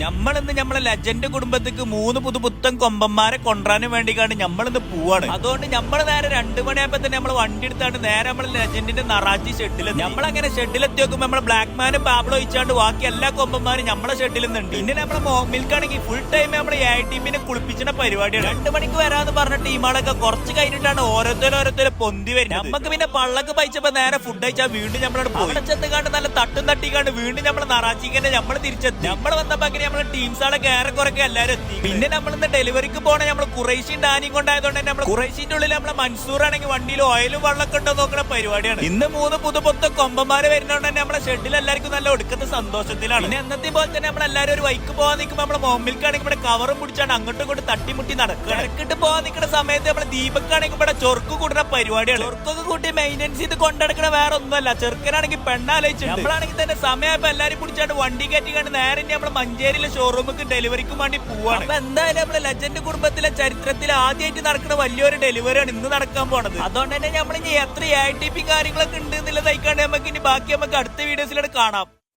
നമ്മളിന്ന് നമ്മളെ ലെജൻഡ് കുടുംബത്തിക്ക് 3 പുതുപുത്തൻ കൊമ്പന്മാരെ കൊണ്ടുവരാനും വേണ്ടിക്കാണ് നമ്മളിന്ന് പോവാണ്. അതുകൊണ്ട് നമ്മൾ നേരെ 2 മണിയാകുമ്പോ തന്നെ നമ്മൾ വണ്ടി എടുത്താണ്ട് നേരെ നമ്മളെ ലെജൻഡിന്റെ നറാച്ചി ഷെഡിൽ നമ്മളങ്ങനെ ഷെഡിലെത്തി നോക്കുമ്പോൾ നമ്മളെ ബ്ലാക്ക് മാനും പാബ്ലോ ഒഴിച്ചാണ്ട് ബാക്കി എല്ലാ കൊമ്പന്മാരും നമ്മളെ ഷെഡിൽ നിന്നുണ്ട്. പിന്നെ നമ്മളെ മോമിൽക്കാണെങ്കിൽ ഫുൾ ടൈം നമ്മളെ എ ടീമിനെ കുളിപ്പിച്ചിട്ട് പരിപാടിയാണ്. 2 മണിക്ക് വരാന്ന് പറഞ്ഞ ടീമുകളൊക്കെ കുറച്ച് കഴിഞ്ഞിട്ടാണ് ഓരോരുത്തരും പൊന്തി വരുന്നത്. നമുക്ക് പിന്നെ പള്ളക്ക് പയിച്ചപ്പോ നേരെ ഫുഡ് അയച്ചാൽ വീണ്ടും നമ്മളോട് പോയി ചെന്നുകാണ്ട് നല്ല തട്ടും തട്ടിക്കാണ്ട് വീണ്ടും നമ്മളെ നറാച്ചിക്കന്നെ നമ്മൾ തിരിച്ചെത്തി. നമ്മൾ വന്നപ്പോ അങ്ങനെ നമ്മളെ ടീംസാളൊക്കെ ഏറെക്കുറൊക്കെ എല്ലാവരും എത്തി. പിന്നെ നമ്മളിന്ന് ഡെലിവറിക്ക് പോണ നമ്മൾ ഖുറൈശിയും ഡാനിയും കൊണ്ടായതുകൊണ്ട് തന്നെ നമ്മൾ ഖുറൈശിന്റെ ഉള്ളിൽ നമ്മളെ മൻസൂർ ആണെങ്കിൽ വണ്ടിയിൽ ഓയിലും വെള്ളമൊക്കെ ഉണ്ടോ നോക്കുന്ന പരിപാടിയാണ്. ഇന്ന് 3 പുതുപുത്ത കൊമ്പന്മാര് വരുന്നതുകൊണ്ട് തന്നെ നമ്മളെ ഷെഡിൽ എല്ലാവർക്കും നല്ല ഒടുക്കത്തെ സന്തോഷത്തിലാണ്. പിന്നെ എന്നത്തെ പോലെ തന്നെ നമ്മളെല്ലാവരും ഒരു വൈക്ക് പോകാൻ നിൽക്കുമ്പോൾ നമ്മളെ മോമിൽക്കാണെങ്കിൽ ഇവിടെ കവറും പിടിച്ചാണ് അങ്ങോട്ടും ഇങ്ങോട്ട് തട്ടിമുട്ടി നടക്കുക. ഇടക്കിട്ട് പോകാൻ നിൽക്കുന്ന സമയത്ത് നമ്മളെ ദീപക്കാണെങ്കിൽ ഇവിടെ ചൊർക്ക് കൂടുന്ന പരിപാടിയാണ്. ചൊർക്കൊക്കെ കൂട്ടി മെയിൻ്റെനൻസ് ചെയ്ത് കൊണ്ടെടുക്കണ വേറെ ഒന്നുമല്ല, ചെറുക്കനാണെങ്കിൽ പെണ്ണാലോചിച്ചിട്ട് നമ്മളാണെങ്കിൽ തന്നെ സമയമായപ്പോ എല്ലാരും പിടിച്ചാണ്ട് വണ്ടി കയറ്റി കണ്ട് നേരെ നമ്മള് മഞ്ചേരിയിലെ ഷോറൂമിക്ക് ഡെലിവറിക്ക് വേണ്ടി പോവാണ്. അപ്പൊ എന്തായാലും നമ്മളെ ലെജൻഡ് കുടുംബത്തിലെ ചരിത്രത്തിൽ ആദ്യമായിട്ട് നടക്കുന്ന വലിയൊരു ഡെലിവറിയാണ് ഇന്ന് നടക്കാൻ പോണത്. അതുകൊണ്ട് തന്നെ നമ്മൾ ഇനി എത്ര ATP കാര്യങ്ങളൊക്കെ ഉണ്ട് എന്നുള്ളത് നമുക്ക് ഇനി ബാക്കി നമുക്ക് അടുത്ത വീഡിയോസിലൂടെ കാണാം.